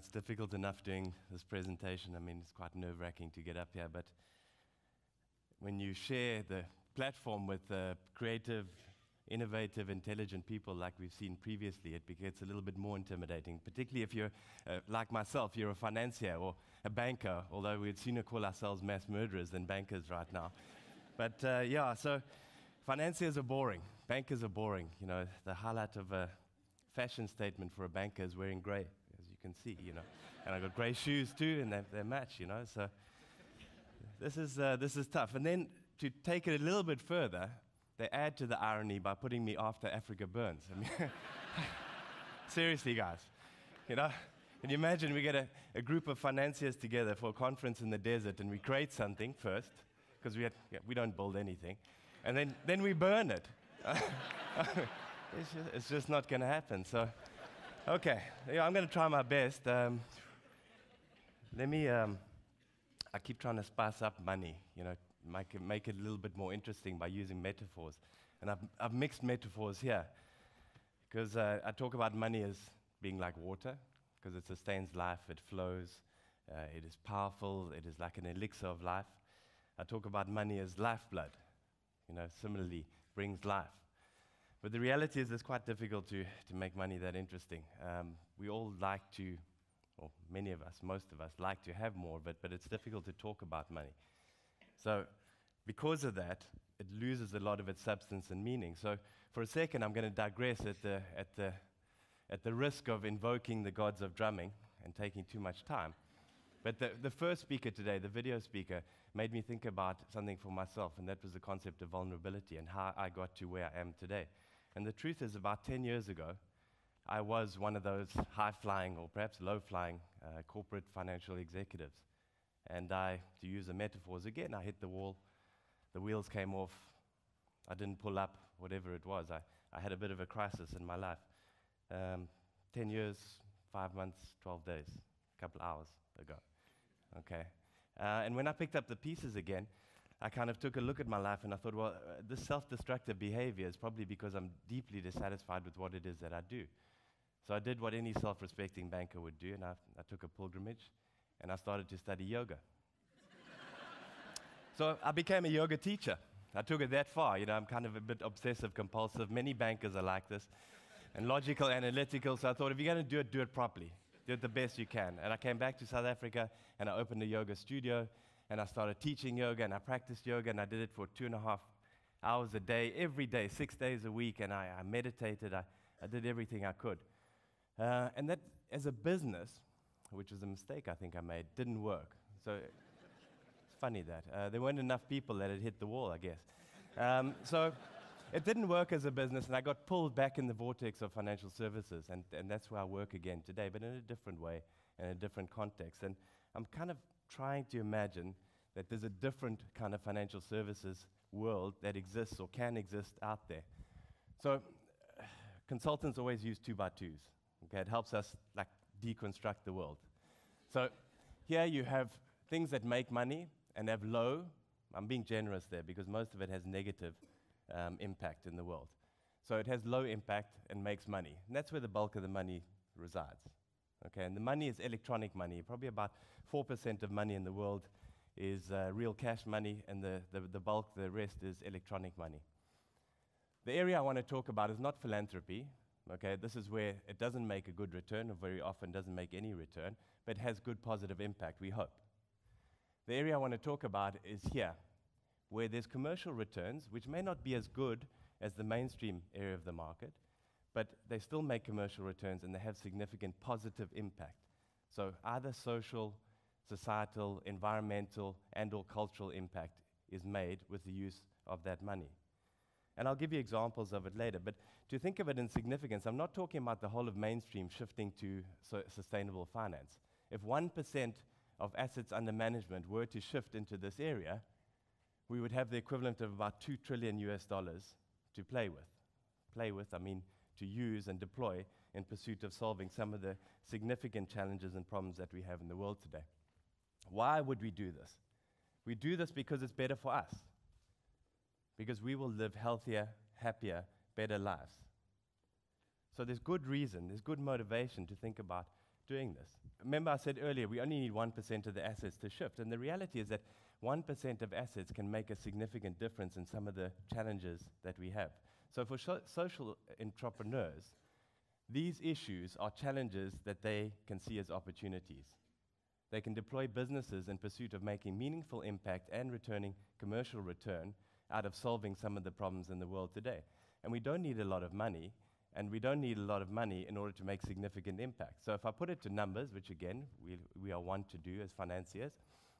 it's difficult enough doing this presentation. I mean, it's quite nerve-wracking to get up here, but when you share the platform with creative, innovative, intelligent people like we've seen previously, it gets a little bit more intimidating, particularly if you're, like myself, you're a financier or a banker, although we'd sooner call ourselves mass murderers than bankers right now. But yeah, so financiers are boring. Bankers are boring. You know, the highlight of a fashion statement for a banker is wearing grey, as you can see, you know. And I've got grey shoes too, and they match, you know. So this is tough. And then to take it a little bit further, they add to the irony by putting me after Africa Burns. I mean, seriously, guys, you know. Can you imagine we get a group of financiers together for a conference in the desert, and we create something first, because we don't build anything, and then we burn it. It's just not going to happen. So, okay, yeah, I'm going to try my best. I keep trying to spice up money, you know, make it a little bit more interesting by using metaphors. And I've mixed metaphors here, because I talk about money as being like water, because it sustains life, it flows, it is powerful, it is like an elixir of life. I talk about money as lifeblood, you know, similarly brings life. But the reality is it's quite difficult to make money that interesting. We all like to, or many of us, most of us, like to have more of it, but it's difficult to talk about money. So because of that, it loses a lot of its substance and meaning. So for a second, I'm going to digress at the risk of invoking the gods of drumming and taking too much time. But the first speaker today, the video speaker, made me think about something for myself, and that was the concept of vulnerability and how I got to where I am today. And the truth is, about 10 years ago, I was one of those high-flying or perhaps low-flying corporate financial executives. And to use the metaphors again, I hit the wall, the wheels came off, I didn't pull up, whatever it was. I had a bit of a crisis in my life. 10 years, 5 months, 12 days, a couple hours ago. Okay. And when I picked up the pieces again, I kind of took a look at my life and I thought, well, this self-destructive behavior is probably because I'm deeply dissatisfied with what it is that I do. So I did what any self-respecting banker would do, and I took a pilgrimage, and I started to study yoga. So I became a yoga teacher. I took it that far. You know, I'm kind of a bit obsessive-compulsive. Many bankers are like this, and logical, analytical. So I thought, if you're going to do it properly. Do it the best you can. And I came back to South Africa, and I opened a yoga studio, and I started teaching yoga, and I practiced yoga, and I did it for 2.5 hours a day, every day, 6 days a week, and I meditated. I did everything I could. And that, as a business, which was a mistake I think I made, didn't work. So it's funny that. There weren't enough people that had hit the wall, I guess. So it didn't work as a business, and I got pulled back in the vortex of financial services, and that's where I work again today, but in a different way, in a different context. And I'm kind of trying to imagine that there's a different kind of financial services world that exists or can exist out there. So consultants always use 2x2s. Okay, it helps us like deconstruct the world. So here you have things that make money and have low, I'm being generous there because most of it has negative impact in the world. So it has low impact and makes money. And that's where the bulk of the money resides. Okay, and the money is electronic money. Probably about 4% of money in the world is real cash money, and the bulk, the rest, is electronic money. The area I want to talk about is not philanthropy. Okay, this is where it doesn't make a good return, or very often doesn't make any return, but has good positive impact, we hope. The area I want to talk about is here, where there's commercial returns, which may not be as good as the mainstream area of the market, but they still make commercial returns and they have significant positive impact. So either social, societal, environmental, and/or cultural impact is made with the use of that money. And I'll give you examples of it later, but to think of it in significance, I'm not talking about the whole of mainstream shifting to sustainable finance. If 1% of assets under management were to shift into this area, we would have the equivalent of about $2 trillion to play with. Play with, I mean to use and deploy in pursuit of solving some of the significant challenges and problems that we have in the world today. Why would we do this? We do this because it's better for us. Because we will live healthier, happier, better lives. So there's good reason, there's good motivation to think about doing this. Remember I said earlier, we only need 1% of the assets to shift. And the reality is that 1% of assets can make a significant difference in some of the challenges that we have. So for social entrepreneurs, these issues are challenges that they can see as opportunities. They can deploy businesses in pursuit of making meaningful impact and returning commercial return out of solving some of the problems in the world today. And we don't need a lot of money, and we don't need a lot of money in order to make significant impact. So if I put it to numbers, which again, we are wont to do as financiers,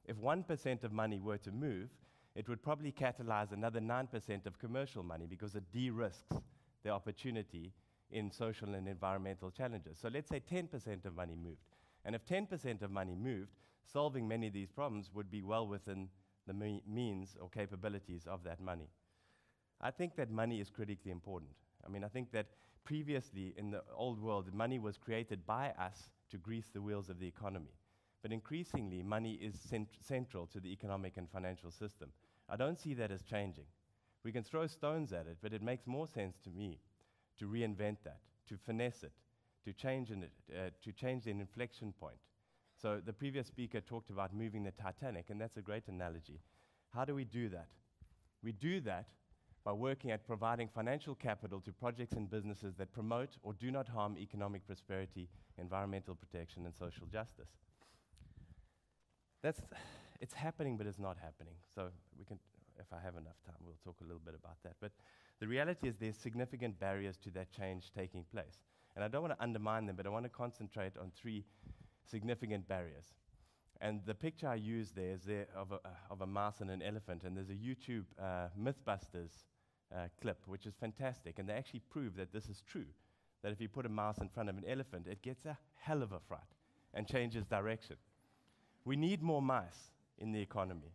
if 1% of money were to move, it would probably catalyze another 9% of commercial money because it de-risks the opportunity in social and environmental challenges. So let's say 10% of money moved. And if 10% of money moved, solving many of these problems would be well within the means or capabilities of that money. I think that money is critically important. I mean, I think that previously in the old world, money was created by us to grease the wheels of the economy. But increasingly, money is central to the economic and financial system. I don't see that as changing. We can throw stones at it, but it makes more sense to me to reinvent that, to finesse it, to change the inflection point. So the previous speaker talked about moving the Titanic, and that's a great analogy. How do we do that? We do that by working at providing financial capital to projects and businesses that promote or do not harm economic prosperity, environmental protection, and social justice. It's happening, but it's not happening. So we can, if I have enough time, we'll talk a little bit about that. But the reality is there's significant barriers to that change taking place. And I don't want to undermine them, but I want to concentrate on 3 significant barriers. And the picture I use there is of a mouse and an elephant, and there's a YouTube Mythbusters clip, which is fantastic, and they actually prove that this is true, that if you put a mouse in front of an elephant, it gets a hell of a fright and changes direction. We need more mice in the economy.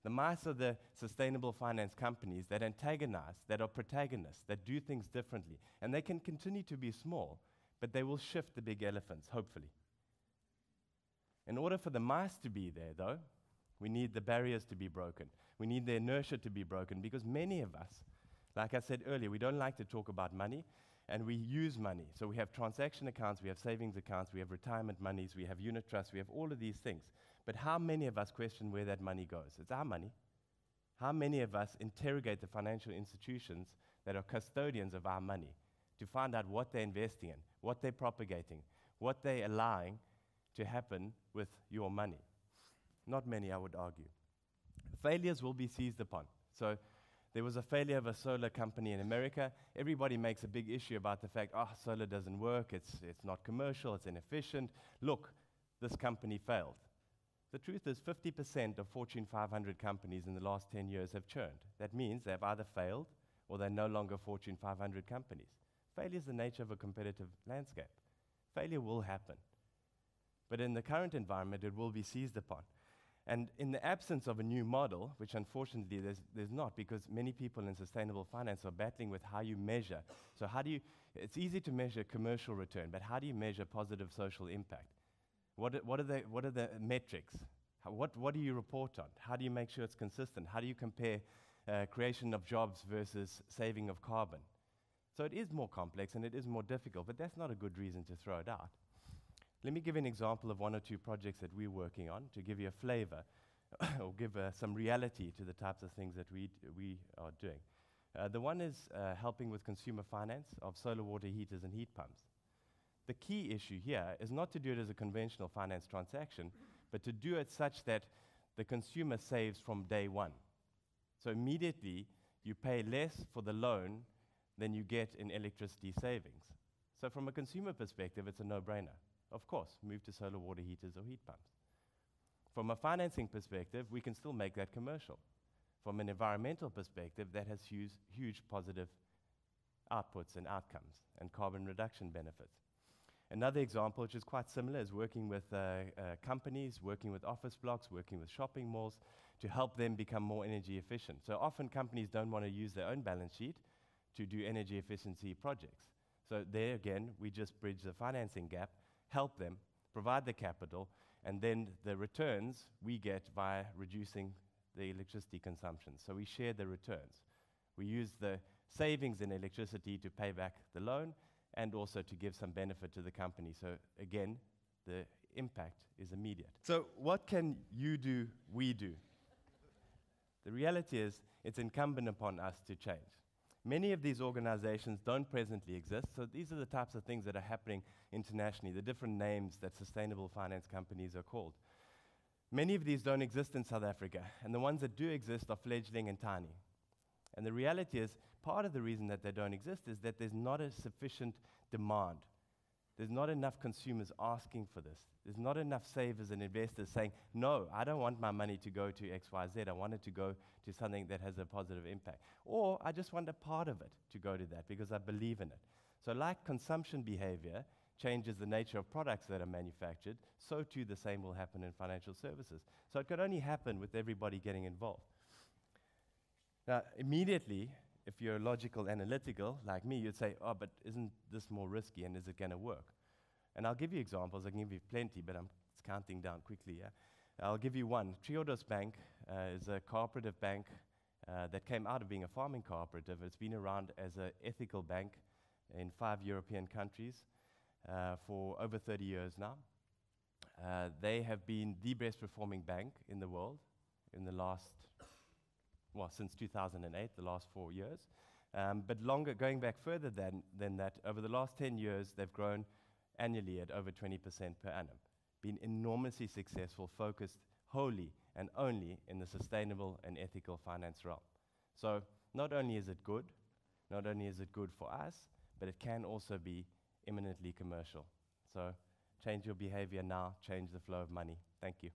The mice are the sustainable finance companies that antagonize, that are protagonists, that do things differently, and they can continue to be small, but they will shift the big elephants, hopefully. In order for the mice to be there, though, we need the barriers to be broken. We need the inertia to be broken, because many of us, like I said earlier, we don't like to talk about money, and we use money. So we have transaction accounts, we have savings accounts, we have retirement monies, we have unit trusts, we have all of these things. But how many of us question where that money goes? It's our money. How many of us interrogate the financial institutions that are custodians of our money to find out what they're investing in, what they're propagating, what they're allowing to happen with your money? Not many, I would argue. Failures will be seized upon. So there was a failure of a solar company in America. Everybody makes a big issue about the fact, solar doesn't work, it's not commercial, it's inefficient. Look, this company failed. The truth is 50% of Fortune 500 companies in the last 10 years have churned. That means they've either failed or they're no longer Fortune 500 companies. Failure is the nature of a competitive landscape. Failure will happen. But in the current environment, it will be seized upon. And in the absence of a new model, which unfortunately there's not, because many people in sustainable finance are battling with how you measure. So it's easy to measure commercial return, but how do you measure positive social impact? What are the metrics? What do you report on? How do you make sure it's consistent? How do you compare creation of jobs versus saving of carbon? So it is more complex and it is more difficult, but that's not a good reason to throw it out. Let me give an example of 1 or 2 projects that we're working on to give you a flavor or give some reality to the types of things that we are doing. The one is helping with consumer finance of solar water heaters and heat pumps. The key issue here is not to do it as a conventional finance transaction, but to do it such that the consumer saves from day one. So immediately you pay less for the loan than you get in electricity savings. So from a consumer perspective, it's a no-brainer. Of course, move to solar water heaters or heat pumps. From a financing perspective, we can still make that commercial. From an environmental perspective, that has huge positive outputs and outcomes and carbon reduction benefits. Another example, which is quite similar, is working with companies, working with office blocks, working with shopping malls to help them become more energy efficient. So often companies don't want to use their own balance sheet to do energy efficiency projects. So there again, we just bridge the financing gap, help them, provide the capital, and then the returns we get by reducing the electricity consumption. So we share the returns. We use the savings in electricity to pay back the loan and also to give some benefit to the company. So again, the impact is immediate. So what can you do, we do? The reality is it's incumbent upon us to change. Many of these organizations don't presently exist, so these are the types of things that are happening internationally, the different names that sustainable finance companies are called. Many of these don't exist in South Africa, and the ones that do exist are fledgling and tiny. And the reality is, part of the reason that they don't exist is that there's not a sufficient demand. There's not enough consumers asking for this. There's not enough savers and investors saying, no, I don't want my money to go to X, Y, Z. I want it to go to something that has a positive impact. Or I just want a part of it to go to that because I believe in it. So like consumption behavior changes the nature of products that are manufactured, so too the same will happen in financial services. So it could only happen with everybody getting involved. Now, immediately, if you're logical, analytical, like me, you'd say, oh, but isn't this more risky and is it going to work? And I'll give you examples. I can give you plenty, but I'm counting down quickly. Yeah? I'll give you one. Triodos Bank is a cooperative bank that came out of being a farming cooperative. It's been around as an ethical bank in 5 European countries for over 30 years now. They have been the best performing bank in the world in the last, since 2008, the last 4 years. But longer, going back further than that, over the last 10 years, they've grown annually at over 20% per annum. Been enormously successful, focused wholly and only in the sustainable and ethical finance realm. So not only is it good for us, but it can also be imminently commercial. So change your behavior now, change the flow of money. Thank you.